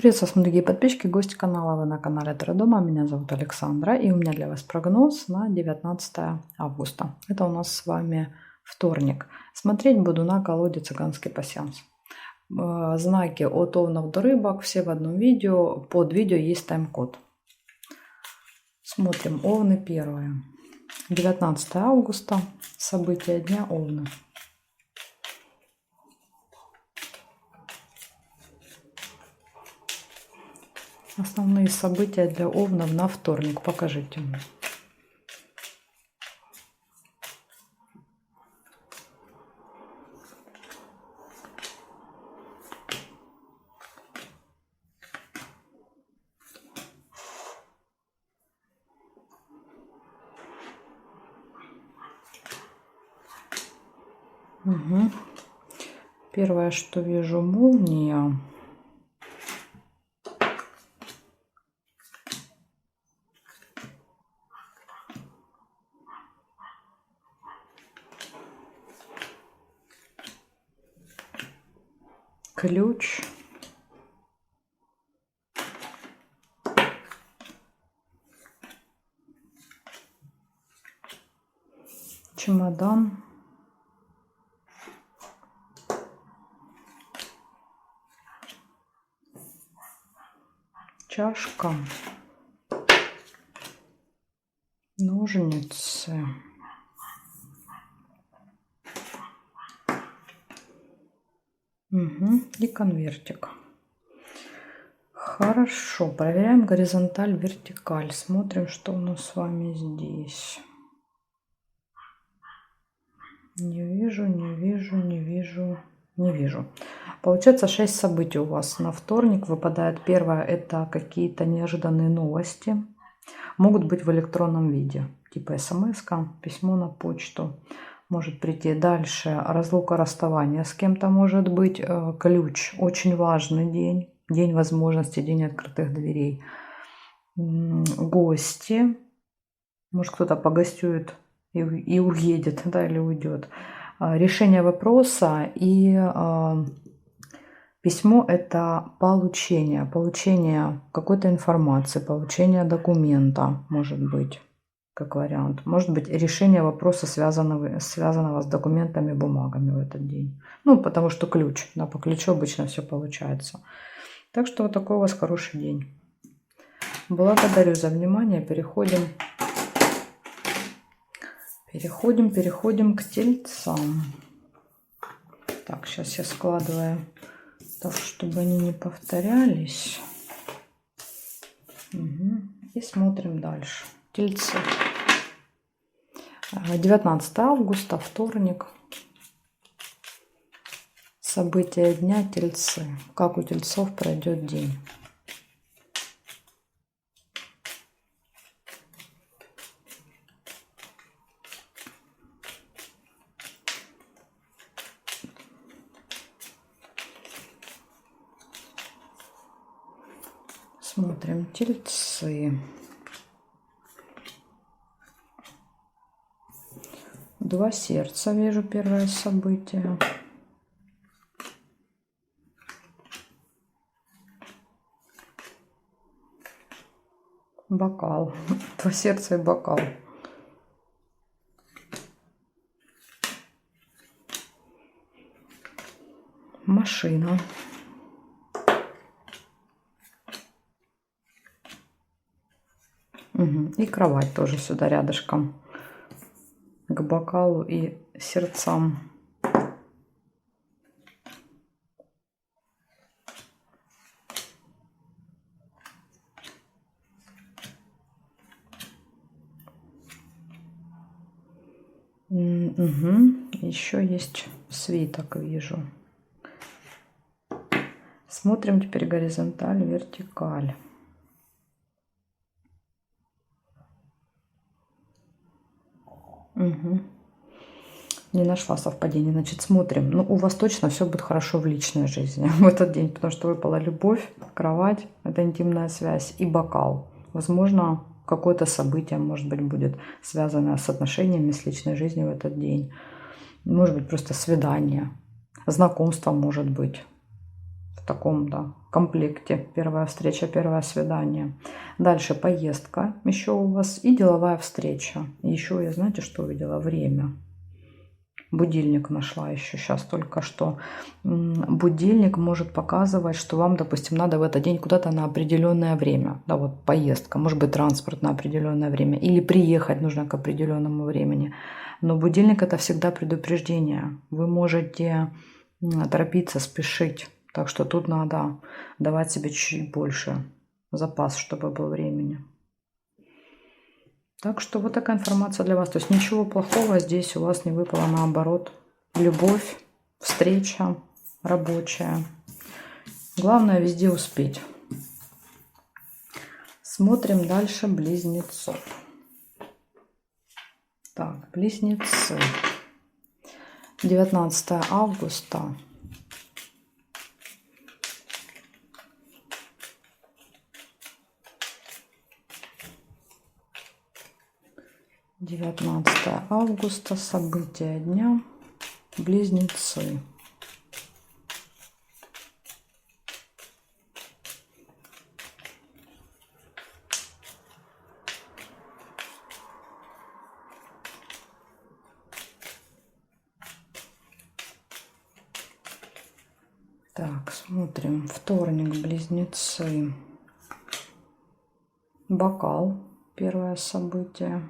Приветствую, дорогие подписчики, гости канала. Вы на канале Таро-дома. Меня зовут Александра, и у меня для вас прогноз на 19 августа. Это у нас с вами вторник. Смотреть буду на колоде «Цыганский пасьянс». Знаки от овнов до рыбок все в одном видео. Под видео есть тайм-код. Смотрим овны первые. 19 августа. События дня овны. Основные события для овнов на вторник. Покажите мне. Угу. Первое, что вижу, молния. Ключ. Чемодан. Чашка. Ножницы. Угу. И конвертик. Хорошо. Проверяем горизонталь, вертикаль. Смотрим, что у нас с вами здесь. Не вижу, не вижу, не вижу, не вижу. Получается 6 событий у вас на вторник. Выпадает первое, это какие-то неожиданные новости. Могут быть в электронном виде. Типа смс-ка, письмо на почту. Может прийти дальше. Разлука, расставание с кем-то может быть. Ключ. Очень важный день. День возможностей, день открытых дверей. Гости. Может кто-то погостюет и уедет, да, или уйдет. Решение вопроса и письмо – это получение какой-то информации, получение документа, может быть, как вариант. Может быть, решение вопроса, связанного с документами, бумагами в этот день. Ну, потому что ключ, да, по ключу обычно все получается. Так что вот такой у вас хороший день. Благодарю за внимание. Переходим к тельцам. Так, сейчас я складываю так, чтобы они не повторялись. Угу. И смотрим дальше. Тельцы. 19 августа, вторник. События дня, тельцы. Как у тельцов пройдет день. Смотрим тельцы. 2 сердца, вижу первое событие. Бокал. 2 сердца и бокал. Машина. Угу. И кровать тоже сюда рядышком. К бокалу и сердцам. Угу. Еще есть свиток, вижу. Смотрим теперь горизонталь, вертикаль. Угу. Не нашла совпадения. Значит, смотрим. Ну, у вас точно все будет хорошо в личной жизни в этот день, потому что выпала любовь, кровать, это интимная связь, и бокал. Возможно, какое-то событие, может быть, будет связано с отношениями, с личной жизнью в этот день. Может быть, просто свидание, знакомство, может быть. в таком, да, комплекте. Первая встреча, первое свидание. Дальше поездка еще у вас и деловая встреча. Еще я, знаете, что увидела? Время. Будильник нашла еще сейчас только что. Будильник может показывать, что вам, допустим, надо в этот день куда-то на определенное время. Да, вот поездка, может быть, транспорт на определенное время. Или приехать нужно к определенному времени. Но будильник — это всегда предупреждение. Вы можете торопиться, спешить. Так что тут надо давать себе чуть больше запас, чтобы было времени. Так что вот такая информация для вас. То есть ничего плохого здесь у вас не выпало, наоборот. Любовь, встреча рабочая. Главное везде успеть. Смотрим дальше близнецов. Так, близнецы. 19 августа. Августа. События дня. Близнецы. Так, смотрим. Вторник, близнецы. Бокал. Первое событие.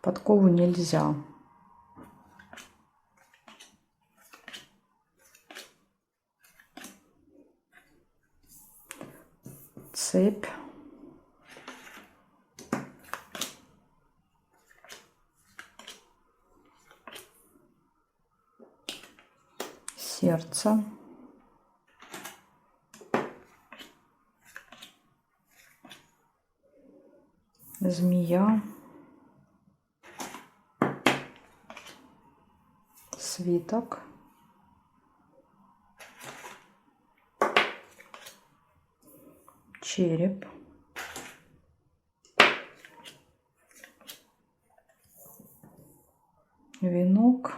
Подкову нельзя. Цепь. Сердце. Змея. Свиток. Череп. Венок.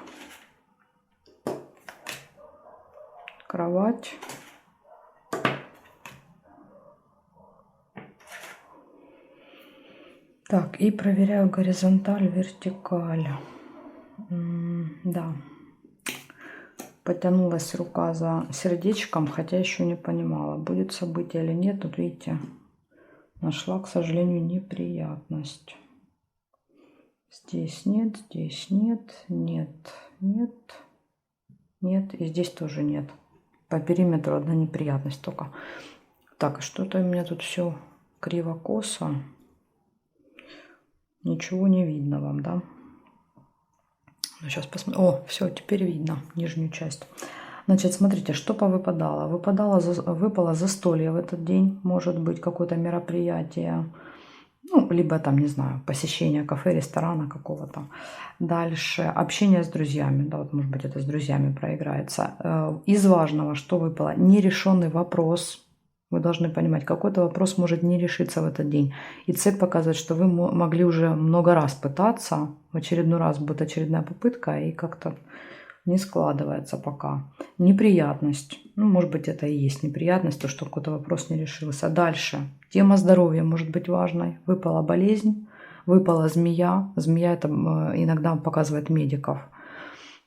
Кровать. Так, и проверяю горизонталь, вертикаль. Да. Потянулась рука за сердечком, хотя еще не понимала, будет событие или нет. Тут, видите, нашла, к сожалению, неприятность. Здесь нет, нет, и здесь тоже нет. По периметру одна неприятность только. Так, что-то у меня тут все криво-косо. Ничего не видно вам, да? Сейчас посмотрим. О, все, теперь видно нижнюю часть. Значит, смотрите, что повыпадало. Выпало застолье в этот день. Может быть, какое-то мероприятие. Ну, либо там, не знаю, посещение кафе, ресторана какого-то. Дальше общение с друзьями. Да, вот, может быть, это с друзьями проиграется. Из важного, что выпало? Нерешенный вопрос. Вы должны понимать, какой-то вопрос может не решиться в этот день. И цепь показывает, что вы могли уже много раз пытаться. В очередной раз будет очередная попытка, и как-то не складывается пока. Неприятность. Ну, может быть, это и есть неприятность, то, что какой-то вопрос не решился. Дальше. Тема здоровья может быть важной. Выпала болезнь, выпала змея. Змея — это иногда показывает медиков.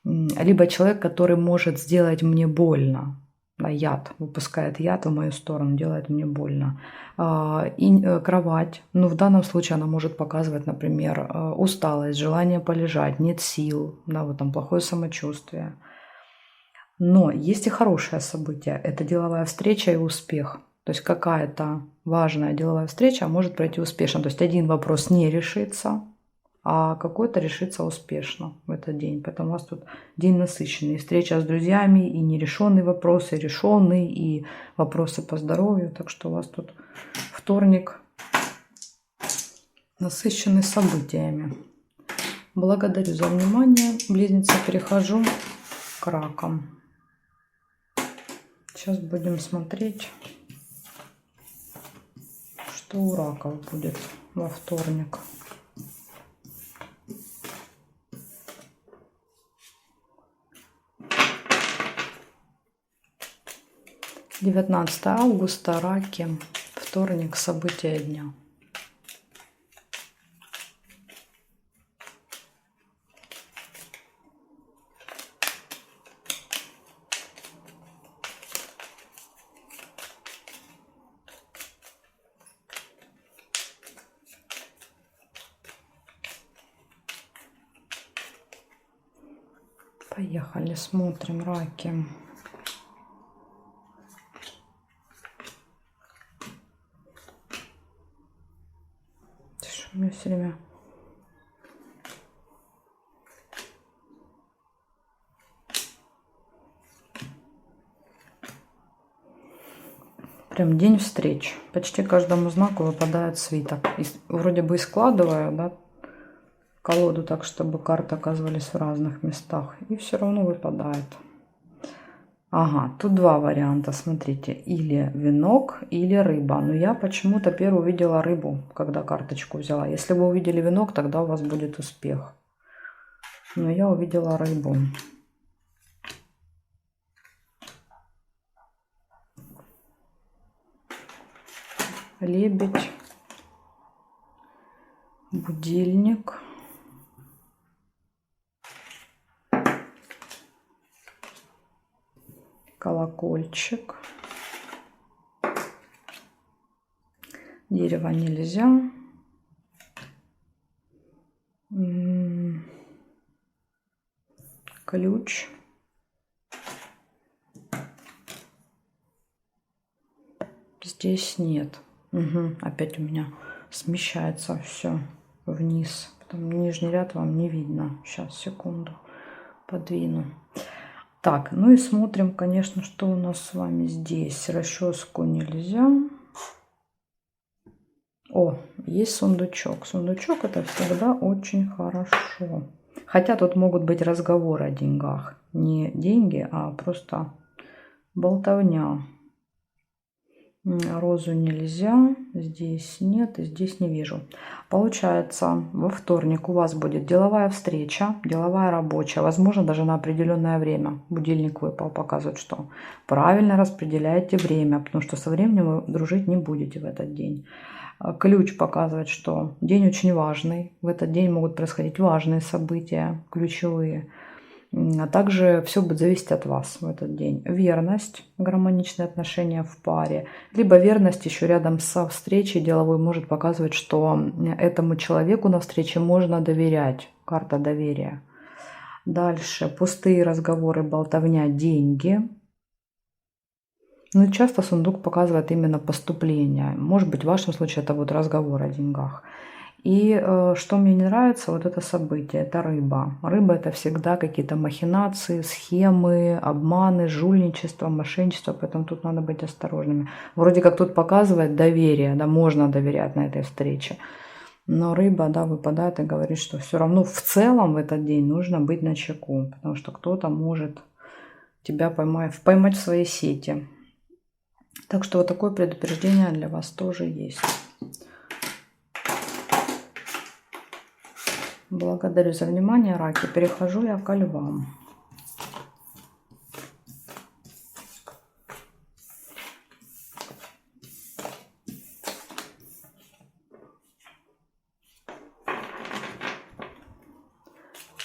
Либо человек, который может сделать мне больно. Яд, выпускает яд в мою сторону, делает мне больно. И кровать, ну в данном случае она может показывать, например, усталость, желание полежать, нет сил, да, вот там плохое самочувствие. Но есть и хорошее событие, это деловая встреча и успех. То есть какая-то важная деловая встреча может пройти успешно. То есть один вопрос не решится, а какой-то решится успешно в этот день. Поэтому у вас тут день насыщенный. И встреча с друзьями, и нерешенные вопросы, и решенные, и вопросы по здоровью. Так что у вас тут вторник насыщенный событиями. Благодарю за внимание. Близнецы, перехожу к ракам. Сейчас будем смотреть, что у раков будет во вторник. 19 августа, раки, вторник, события дня. Поехали, смотрим, раки. Что у меня все время... Прям день встреч. Почти каждому знаку выпадает свиток. И вроде бы и складываю, да, колоду так, чтобы карты оказывались в разных местах. И все равно выпадает. Ага, тут два варианта, смотрите. Или венок, или рыба. Но я почему-то первую увидела рыбу, когда карточку взяла. Если вы увидели венок, тогда у вас будет успех. Но я увидела рыбу. Лебедь. Будильник. Колокольчик. Дерево нельзя. Ключ. Здесь нет. Угу. Опять у меня смещается все вниз. Потом нижний ряд вам не видно. Сейчас, секунду. Подвину. Так, ну и смотрим, конечно, что у нас с вами здесь. Расческу нельзя. О, есть сундучок. Сундучок — это всегда очень хорошо. Хотя тут могут быть разговоры о деньгах. Не деньги, а просто болтовня. Розу нельзя. Здесь нет и здесь не вижу. Получается, во вторник у вас будет деловая встреча, деловая рабочая. Возможно, даже на определенное время. Будильник выпал, показывает, что правильно распределяете время. Потому что со временем вы дружить не будете в этот день. Ключ показывает, что день очень важный. В этот день могут происходить важные события, ключевые. А также все будет зависеть от вас в этот день. Верность, гармоничные отношения в паре. Либо верность еще рядом со встречей деловой может показывать, что этому человеку на встрече можно доверять. Карта доверия. Дальше пустые разговоры, болтовня, деньги. Ну и часто сундук показывает именно поступление. Может быть, в вашем случае это будет разговор о деньгах. И что мне не нравится, вот это событие, это рыба. Рыба — это всегда какие-то махинации, схемы, обманы, жульничество, мошенничество, поэтому тут надо быть осторожными. Вроде как тут показывает доверие, да, можно доверять на этой встрече. Но рыба, да, выпадает и говорит, что все равно в целом в этот день нужно быть начеку, потому что кто-то может тебя поймать в свои сети. Так что вот такое предупреждение для вас тоже есть. Благодарю за внимание, раки. Перехожу я ко львам.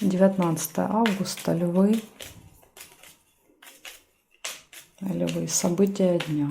(19 августа), львы. Львы. События дня.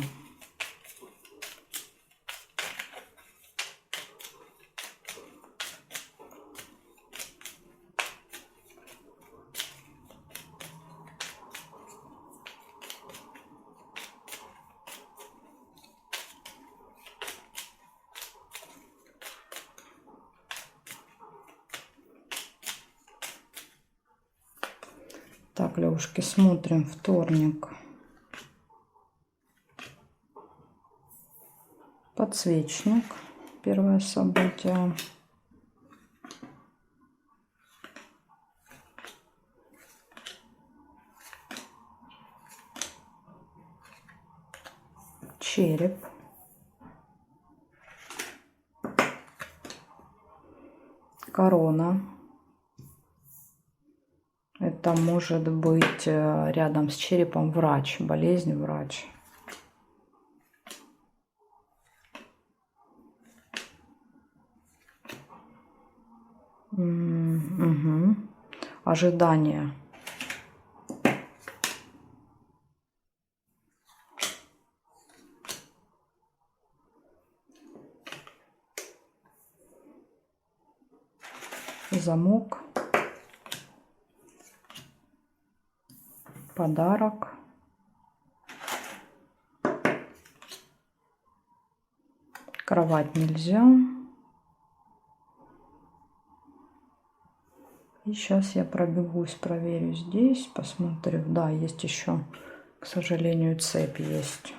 Так, левушки, смотрим вторник. Подсвечник. Первое событие. Череп. Корона. Это может быть рядом с черепом врач, болезнь, врач. Угу. Ожидание. Замок. Подарок. Кровать нельзя. И сейчас я пробегусь, проверю здесь, посмотрю. Да, есть еще, к сожалению, цепь есть.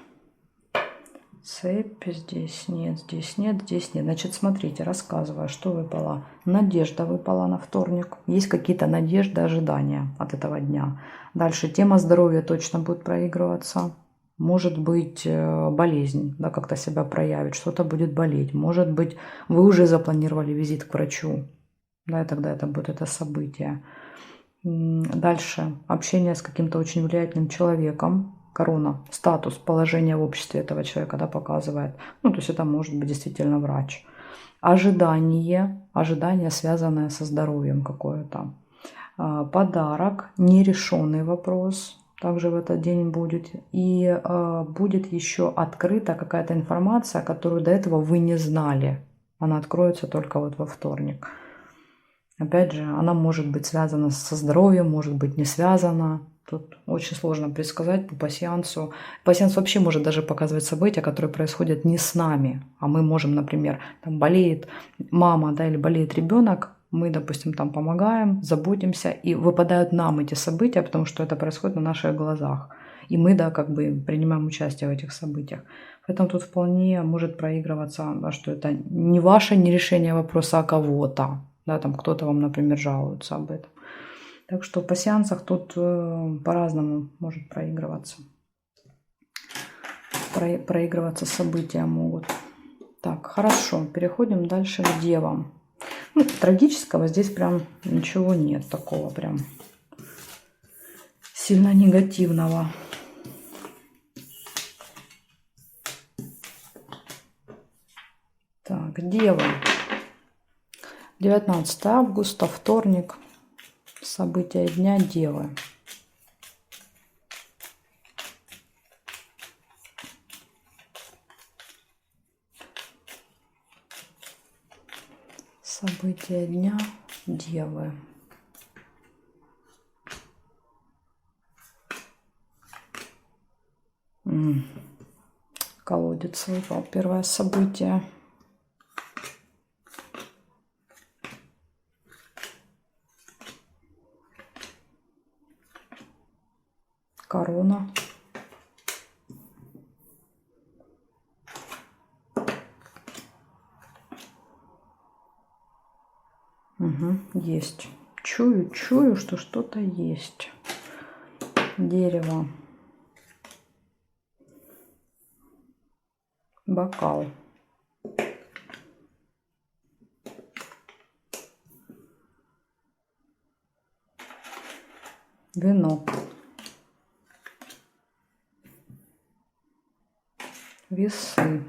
Цепь здесь нет, здесь нет, здесь нет. Значит, смотрите, рассказываю, что выпало. Надежда выпала на вторник. Есть какие-то надежды, ожидания от этого дня. Дальше тема здоровья точно будет проигрываться. Может быть, болезнь, да, как-то себя проявит, что-то будет болеть. Может быть, вы уже запланировали визит к врачу. Да, и тогда это будет это событие. Дальше общение с каким-то очень влиятельным человеком. Корона, статус, положение в обществе этого человека, да, показывает. Ну, то есть это может быть действительно врач. Ожидание, связанное со здоровьем какое-то. Подарок, нерешенный вопрос также в этот день будет. И будет еще открыта какая-то информация, которую до этого вы не знали. Она откроется только вот во вторник. Опять же, она может быть связана со здоровьем, может быть не связана. Тут очень сложно предсказать по пасьянсу. Пасьянс вообще может даже показывать события, которые происходят не с нами. А мы можем, например, там болеет мама, да, или болеет ребенок. Мы, допустим, там помогаем, заботимся. И выпадают нам эти события, потому что это происходит на наших глазах. И мы, да, как бы принимаем участие в этих событиях. Поэтому тут вполне может проигрываться, да, что это не ваше не решение вопроса, а кого-то. Да, там кто-то вам, например, жалуется об этом. Так что по сеансах тут по-разному может проигрываться. Проигрываться события могут. Так, хорошо. Переходим дальше к девам. Ну, трагического здесь прям ничего нет такого прям сильно негативного. Так, девы. 19 августа, вторник. События дня Девы. События дня Девы. Колодец выпал. Первое событие. Корона. Угу, есть. Чую, что что-то есть. Дерево. Бокал. Вино. Весы.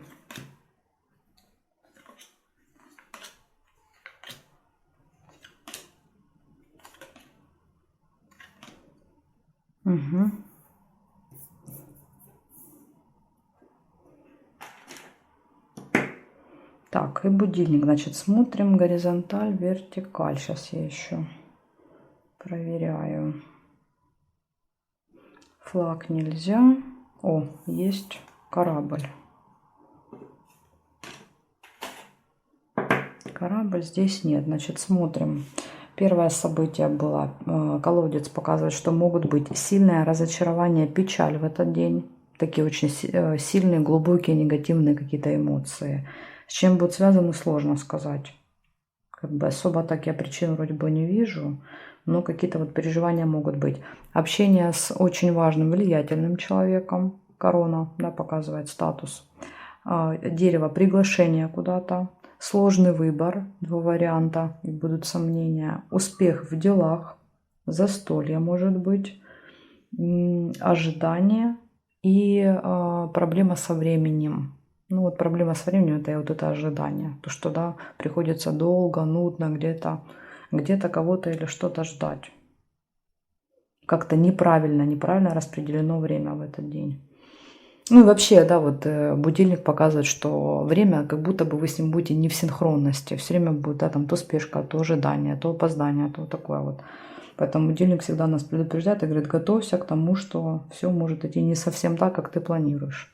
Угу. Так, и будильник. Значит, смотрим горизонталь, вертикаль. Сейчас я еще проверяю. Флаг нельзя. О, есть корабль. Корабль здесь нет. Значит, смотрим. Первое событие было. Колодец показывает, что могут быть сильное разочарование, печаль в этот день. Такие очень сильные, глубокие, негативные какие-то эмоции. С чем будут связаны, сложно сказать. Как бы особо так я причин вроде бы не вижу. Но какие-то вот переживания могут быть. Общение с очень важным, влиятельным человеком. Корона, да, показывает статус. Дерево, приглашение куда-то. Сложный выбор, 2 варианта, и будут сомнения. Успех в делах, застолье может быть, ожидание и проблема со временем. Ну вот проблема со временем — это вот это ожидание. То, что, да, приходится долго, нудно где-то где-то кого-то или что-то ждать. Как-то неправильно распределено время в этот день. Ну и вообще, да, вот будильник показывает, что время, как будто бы вы с ним будете не в синхронности. Все время будет, да, там то спешка, то ожидание, то опоздание, то такое вот. Поэтому будильник всегда нас предупреждает и говорит, готовься к тому, что все может идти не совсем так, как ты планируешь.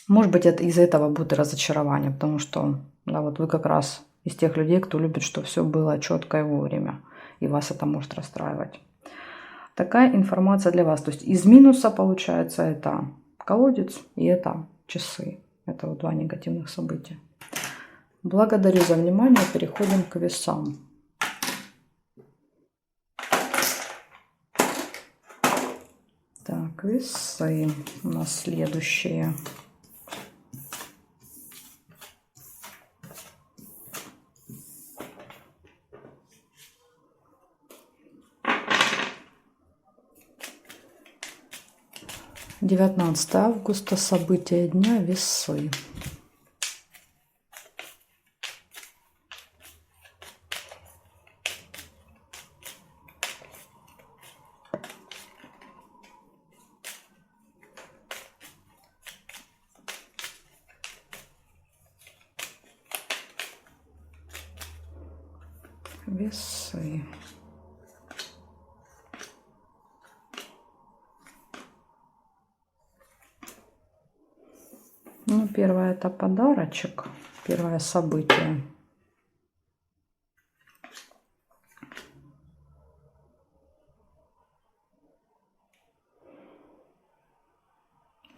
Может быть, из-за этого будет разочарование, потому что, да, вот вы как раз из тех людей, кто любит, что все было четко и вовремя, и вас это может расстраивать. Такая информация для вас. То есть из минуса получается это колодец и это часы. Это вот два негативных события. Благодарю за внимание. Переходим к весам. Так, весы у нас следующие. Девятнадцатое августа. События дня. Весы. Весы. Ну, первое это подарочек, первое событие.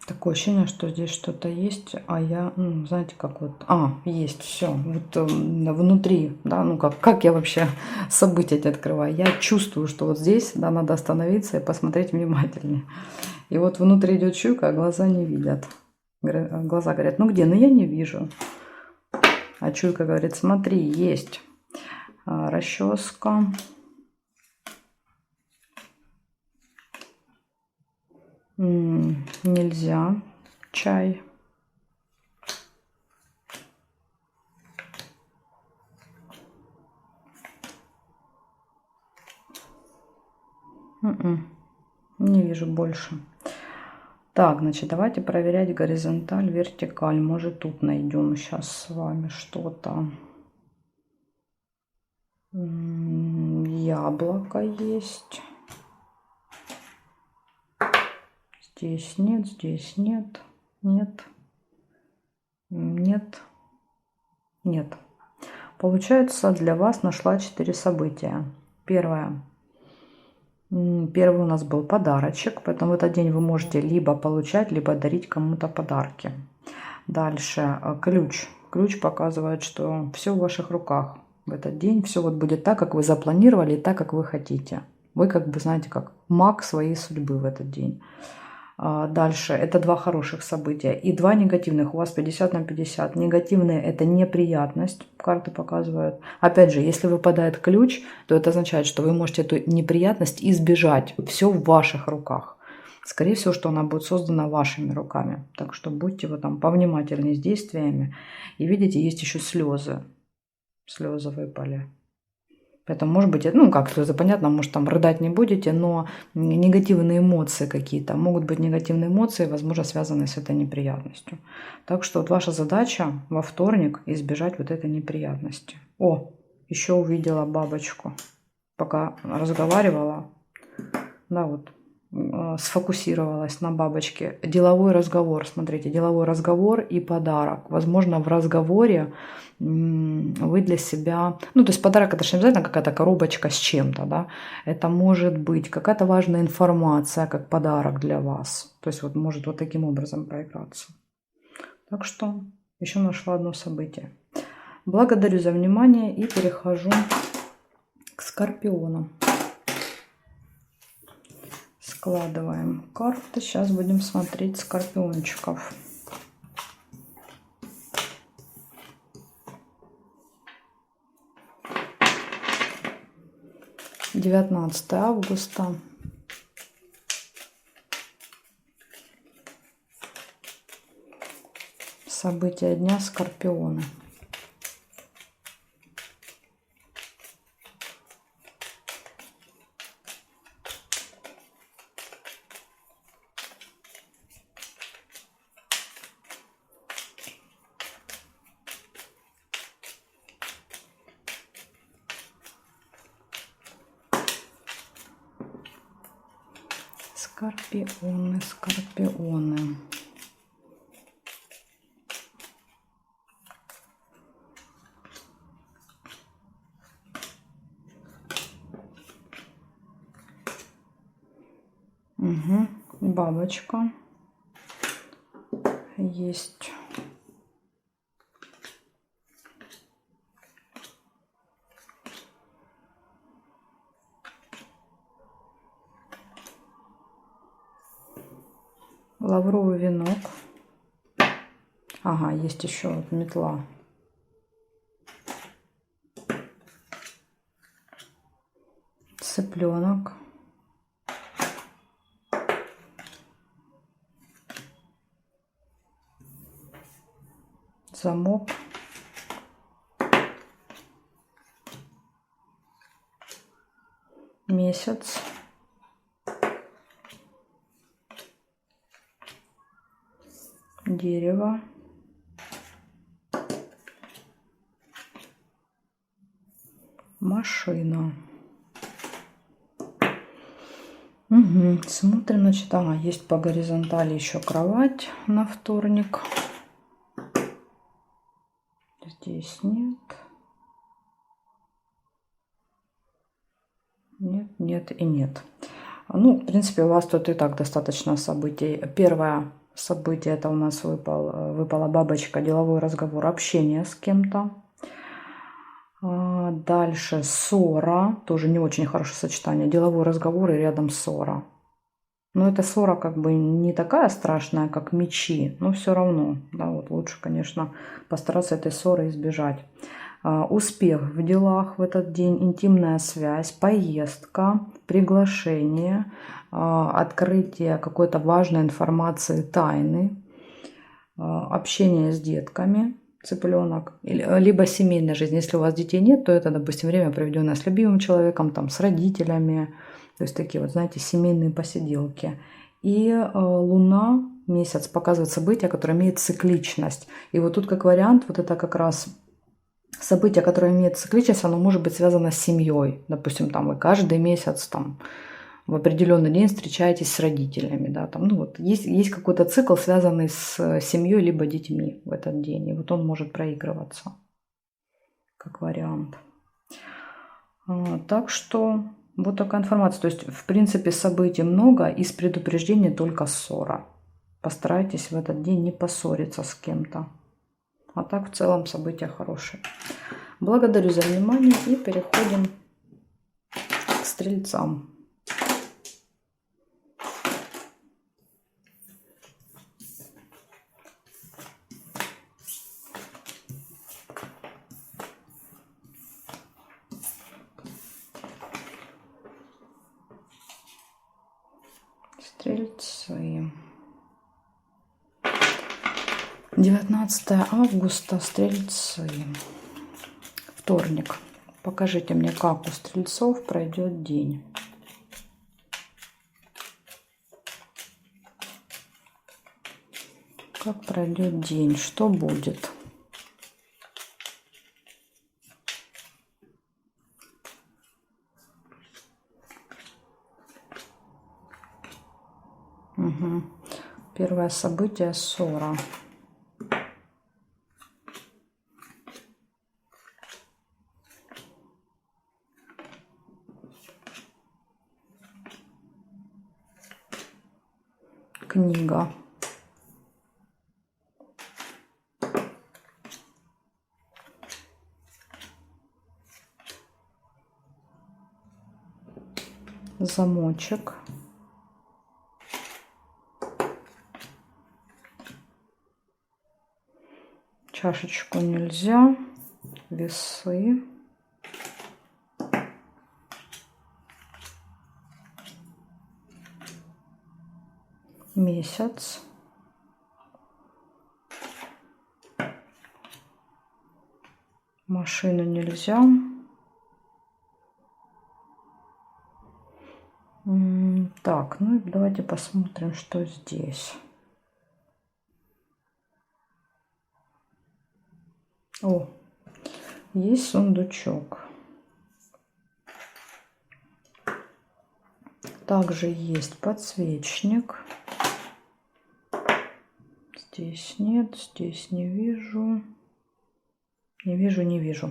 Такое ощущение, что здесь что-то есть, а я, ну, знаете, как вот, есть, все, вот внутри, да, ну как я вообще события эти открываю, я чувствую, что вот здесь, да, надо остановиться и посмотреть внимательнее. И вот внутри идет чуйка, а глаза не видят. Глаза говорят, ну где, ну я не вижу. А чуйка говорит, смотри, есть расческа. Нельзя чай. Не вижу больше. Так, значит, давайте проверять горизонталь, вертикаль. Может, тут найдем сейчас с вами что-то. Яблоко есть. Здесь нет, здесь нет. Нет. Нет. Нет. Получается, для вас нашла 4 события. Первое. Первый у нас был подарочек, поэтому в этот день вы можете либо получать, либо дарить кому-то подарки. Дальше ключ. Ключ показывает, что все в ваших руках в этот день. Все вот будет так, как вы запланировали, и так, как вы хотите. Вы как бы, знаете, как маг своей судьбы в этот день. Дальше, это 2 хороших события и 2 негативных. У вас 50 на 50. Негативные – это неприятность, карты показывают. Опять же, если выпадает ключ, то это означает, что вы можете эту неприятность избежать. Все в ваших руках. Скорее всего, что она будет создана вашими руками. Так что будьте вы там повнимательнее с действиями. И видите, есть еще слезы. Слезы выпали. Поэтому, может быть, ну, как это понятно, может, там рыдать не будете, но негативные эмоции какие-то. Могут быть негативные эмоции, возможно, связанные с этой неприятностью. Так что вот ваша задача во вторник избежать вот этой неприятности. О, еще увидела бабочку. Пока разговаривала, да, вот, сфокусировалась на бабочке. Деловой разговор, смотрите, деловой разговор и подарок. Возможно, в разговоре вы для себя, ну, то есть подарок это же не обязательно какая-то коробочка с чем-то, да, это может быть какая-то важная информация, как подарок для вас. То есть вот может вот таким образом проиграться. Так что еще нашла одно событие. Благодарю за внимание и перехожу к Скорпионам. Складываем карты. Сейчас будем смотреть скорпиончиков. Девятнадцатое августа. События дня Скорпионы. Скорпионы, скорпионы. Угу. Бабочка есть. Лавровый венок. Ага, есть еще вот метла. Цыпленок. Замок. Месяц. Дерево. Машина. Угу. Смотрим, значит, ага, есть по горизонтали еще кровать на вторник. Здесь нет. Нет, нет и нет. Ну, в принципе, у вас тут и так достаточно событий. Первое событие — это у нас выпала бабочка, деловой разговор, общение с кем-то. Дальше ссора, тоже не очень хорошее сочетание. Деловой разговор и рядом ссора. Но эта ссора как бы не такая страшная, как мечи, но все равно, да, вот лучше, конечно, постараться этой ссоры избежать. Успех в делах в этот день, интимная связь, поездка, приглашение, открытие какой-то важной информации, тайны, общение с детками, цыпленок, либо семейная жизнь. Если у вас детей нет, то это, допустим, время, проведенное с любимым человеком, там, с родителями, то есть такие вот, знаете, семейные посиделки. И Луна, месяц, показывает события, которые имеют цикличность. И вот тут как вариант, вот это как раз событие, которое имеет цикличность, оно может быть связано с семьей. Допустим, там вы каждый месяц там в определенный день встречаетесь с родителями, да, там, ну вот есть какой-то цикл, связанный с семьей либо детьми в этот день, и вот он может проигрываться как вариант. Так что вот такая информация. То есть, в принципе, событий много, из предупреждения только ссора. Постарайтесь в этот день не поссориться с кем-то. А так, в целом, события хорошие. Благодарю за внимание и переходим к стрельцам. Стрельцы. 19 августа. Стрельцы. Вторник. Покажите мне, как у стрельцов пройдет день. Как пройдет день? Что будет? Угу. Первое событие — ссора. Книга. Замочек. Чашечку нельзя. Весы. Месяц. Машину нельзя. Так, ну и давайте посмотрим, что здесь. О, есть сундучок. Также есть подсвечник. Здесь нет, здесь не вижу. Не вижу, не вижу.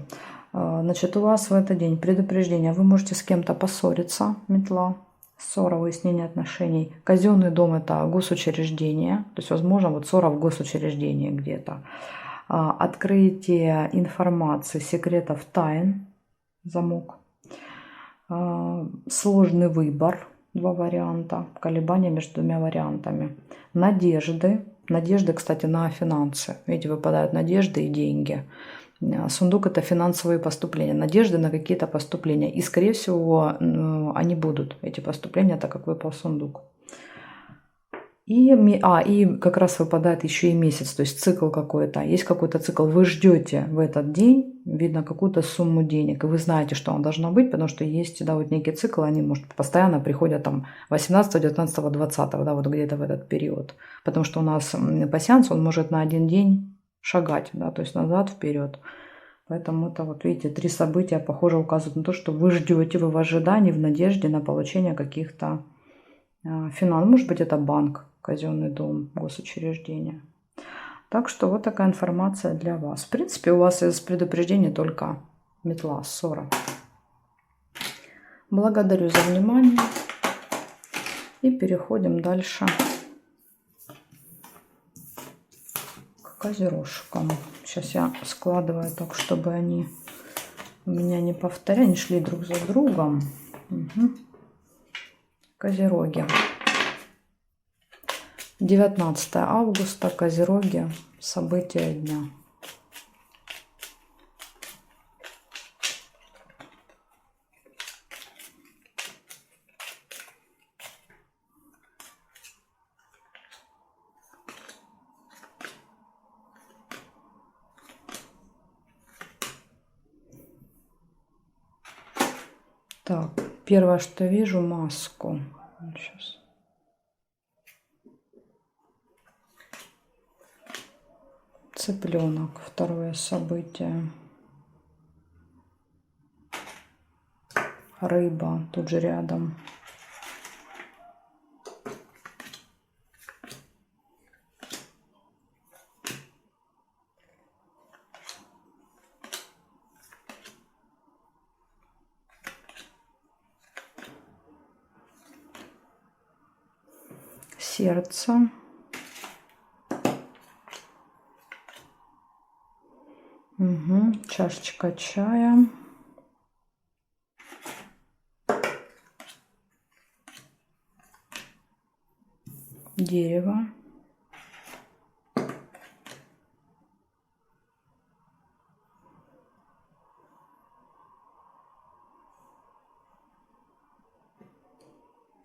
Значит, у вас в этот день предупреждение. Вы можете с кем-то поссориться, метла. Ссора, выяснение отношений. Казенный дом — это госучреждение. То есть, возможно, вот ссора в госучреждении где-то. Открытие информации, секретов, тайн. Замок. Сложный выбор. 2 варианта. Колебания между 2 вариантами. Надежды. Надежды, кстати, на финансы. Видите, выпадают надежды и деньги. Сундук — это финансовые поступления, надежды на какие-то поступления. И, скорее всего, они будут, эти поступления, так как выпал сундук. И как раз выпадает еще и месяц, то есть цикл какой-то. Есть какой-то цикл, вы ждете в этот день, видно, какую-то сумму денег, и вы знаете, что она должна быть, потому что есть, да, вот некий цикл, они, может, постоянно приходят там 18, 19, 20, да, вот где-то в этот период. Потому что у нас пасьянс, он может на один день шагать, да, то есть назад, вперед. Поэтому это вот, видите, 3 события, похоже, указывают на то, что вы ждете, вы в ожидании, в надежде на получение каких-то финансов. Может быть, это банк, казенный дом, госучреждение. Так что вот такая информация для вас. В принципе, у вас из предупреждений только метла, ссора. Благодарю за внимание. И переходим дальше к козерожкам. Сейчас я складываю так, чтобы они у меня не повторяли, не шли друг за другом. Угу. Козероги. 19 августа, Козероги, события дня. Так, первое, что вижу, маску. Сейчас. Цыпленок, второе событие. Рыба тут же рядом. Сердце. Угу. Чашечка чая. Дерево.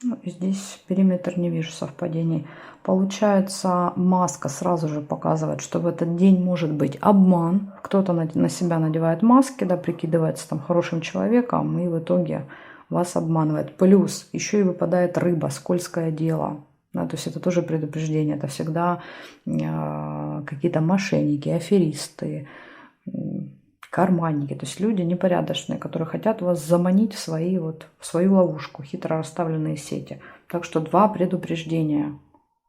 Ну, здесь периметр не вижу совпадений. Получается, маска сразу же показывает, что в этот день может быть обман. Кто-то на себя надевает маски, да, прикидывается там хорошим человеком, и в итоге вас обманывает. Плюс еще и выпадает рыба, скользкое дело. Да, то есть это тоже предупреждение. Это всегда какие-то мошенники, аферисты, карманники, то есть люди непорядочные, которые хотят вас заманить в свою ловушку, хитро расставленные сети. Так что 2 предупреждения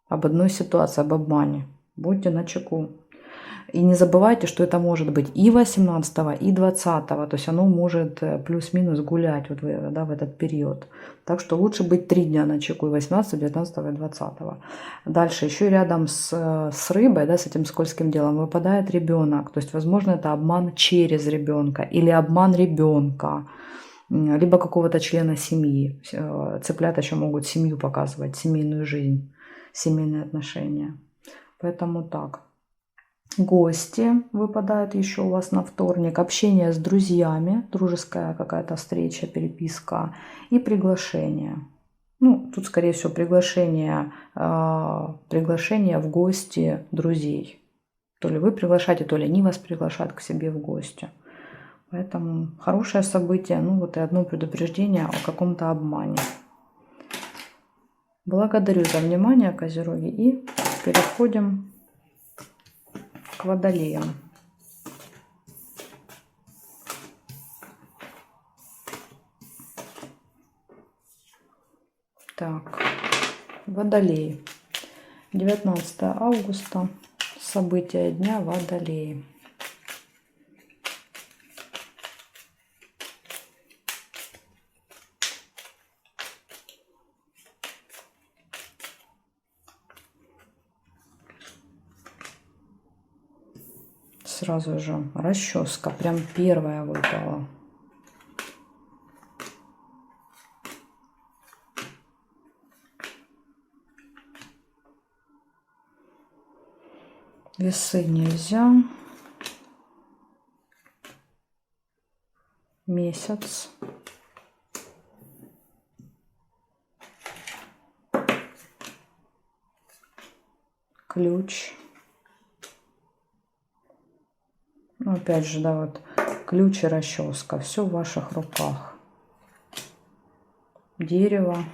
об одной ситуации, об обмане. Будьте начеку. И не забывайте, что это может быть и 18, и 20. То есть оно может плюс-минус гулять вот в этот период. Так что лучше быть 3 дня начеку, и 18, 19 и 20. Дальше еще рядом с рыбой, да, с этим скользким делом выпадает ребенок. То есть, возможно, это обман через ребенка или обман ребенка, либо какого-то члена семьи. Цыплята еще могут семью показывать, семейную жизнь, семейные отношения. Поэтому так. Гости выпадают еще у вас на вторник. Общение с друзьями, дружеская какая-то встреча, переписка и приглашение. Ну, тут, скорее всего, приглашение в гости друзей. То ли вы приглашаете, то ли они вас приглашают к себе в гости. Поэтому хорошее событие. Ну, вот и одно предупреждение о каком-то обмане. Благодарю за внимание, Козероги. И переходим к Водолеям. Так, Водолей. 19 августа. События дня Водолеи. Сразу же расческа, прям первая выпала. Весы нельзя. Месяц. Ключ. Ну, опять же, да, вот ключ и расческа. Все в ваших руках. Дерево.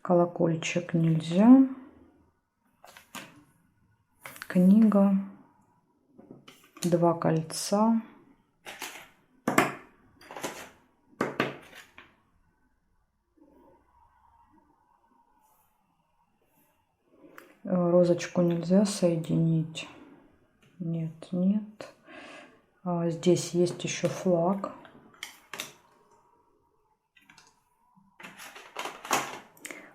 Колокольчик нельзя. Книга. 2 кольца. Розочку нельзя соединить. Нет, нет. Здесь есть еще флаг.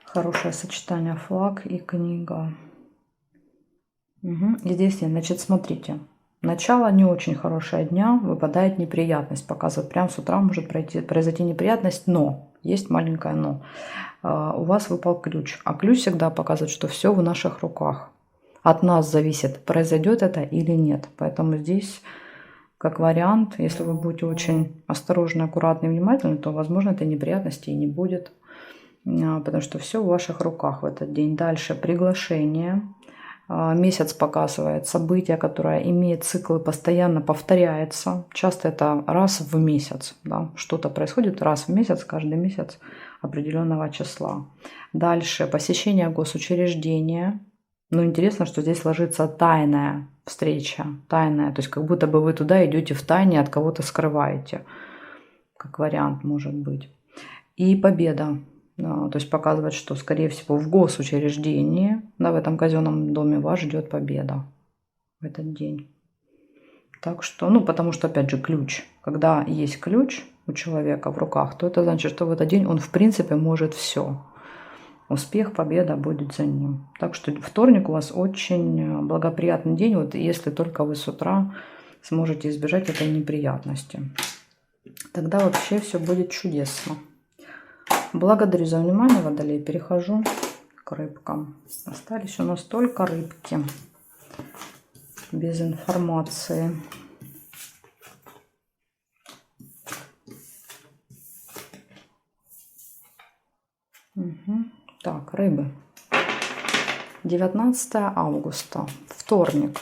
Хорошее сочетание флаг и книга. Угу. И здесь нет. Значит, смотрите. Начало не очень хорошее дня. Выпадает неприятность. Показывает, прям с утра может произойти неприятность. Но. Есть маленькое но. У вас выпал ключ. А ключ всегда показывает, что все в наших руках. От нас зависит, произойдет это или нет. Поэтому здесь, как вариант, если вы будете очень осторожны, аккуратны и внимательны, то, возможно, этой неприятности и не будет. Потому что все в ваших руках в этот день. Дальше приглашение. Месяц показывает событие, которое имеет цикл и постоянно повторяется. Часто это раз в месяц. Да? Что-то происходит раз в месяц, каждый месяц определенного числа. Дальше посещение госучреждения. Но интересно, что здесь ложится тайная встреча. Тайная. То есть как будто бы вы туда идете в тайне, от кого-то скрываете. Как вариант может быть. И победа. Да, то есть показывает, что, скорее всего, в госучреждении, да, в этом казенном доме вас ждет победа в этот день. Так что, ну, потому что, опять же, ключ. Когда есть ключ у человека в руках, то это значит, что в этот день он, в принципе, может все. Успех, победа будет за ним. Так что вторник у вас очень благоприятный день, вот если только вы с утра сможете избежать этой неприятности. Тогда вообще все будет чудесно. Благодарю за внимание, Водолей. Перехожу к рыбкам. Остались у нас только рыбки. Без информации. Угу. Так, рыбы. 19 августа. Вторник.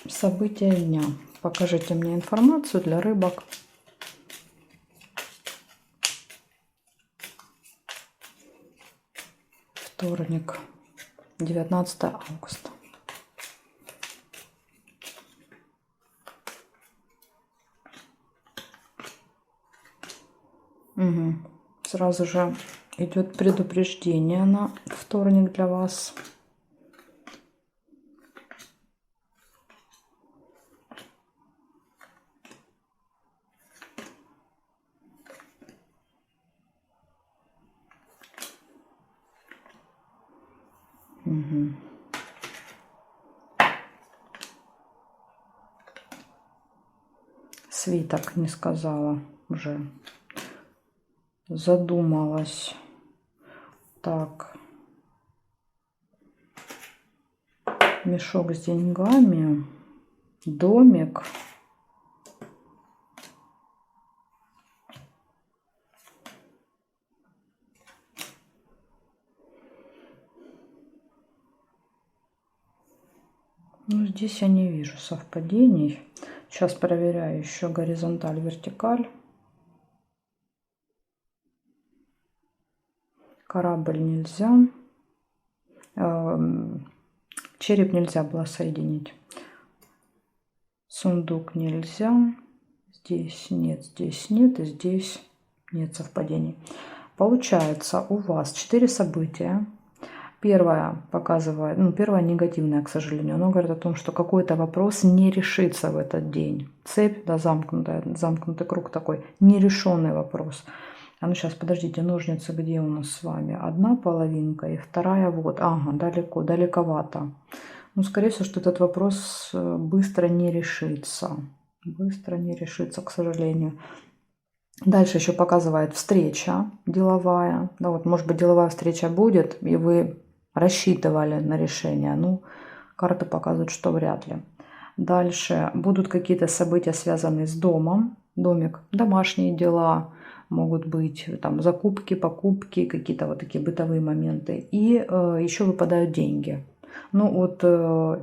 События дня. Покажите мне информацию для рыбок. Вторник, 19 августа. Угу. Сразу же идет предупреждение на вторник для вас. Угу. Свиток не сказала уже. Задумалась. Так. Мешок с деньгами. Домик. Ну, здесь я не вижу совпадений. Сейчас проверяю еще горизонталь, вертикаль. Корабль нельзя. Череп нельзя было соединить. Сундук нельзя. Здесь нет, и здесь нет совпадений. Получается, у вас 4 события. Первое показывает, первое негативное, к сожалению. Оно говорит о том, что какой-то вопрос не решится в этот день. Цепь, да, замкнутый круг такой, нерешенный вопрос. А ну сейчас, подождите, ножницы где у нас с вами? Одна половинка и вторая вот. Ага, далековато. Ну, скорее всего, что этот вопрос быстро не решится. Быстро не решится, к сожалению. Дальше еще показывает встреча деловая. Да, вот, может быть, деловая встреча будет, и вы рассчитывали на решение. Ну, карты показывают, что вряд ли. Дальше будут какие-то события, связанные с домом. Домик, домашние дела, могут быть там закупки, покупки, какие-то вот такие бытовые моменты. И еще выпадают деньги. Ну вот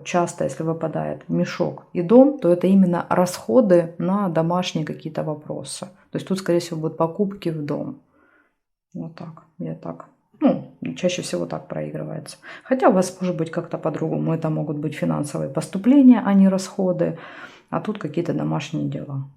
часто, если выпадает мешок и дом, то это именно расходы на домашние какие-то вопросы. То есть тут, скорее всего, будут покупки в дом. Вот так, чаще всего так проигрывается. Хотя у вас может быть как-то по-другому. Это могут быть финансовые поступления, а не расходы. А тут какие-то домашние дела.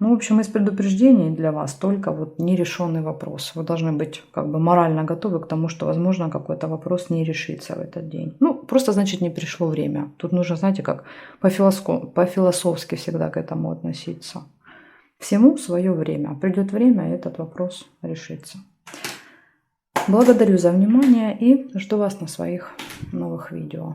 Ну, в общем, из предупреждений для вас только вот нерешенный вопрос. Вы должны быть как бы морально готовы к тому, что, возможно, какой-то вопрос не решится в этот день. Ну, просто, значит, не пришло время. Тут нужно, знаете, как по-философски всегда к этому относиться. Всему свое время. Придет время, и этот вопрос решится. Благодарю за внимание и жду вас на своих новых видео.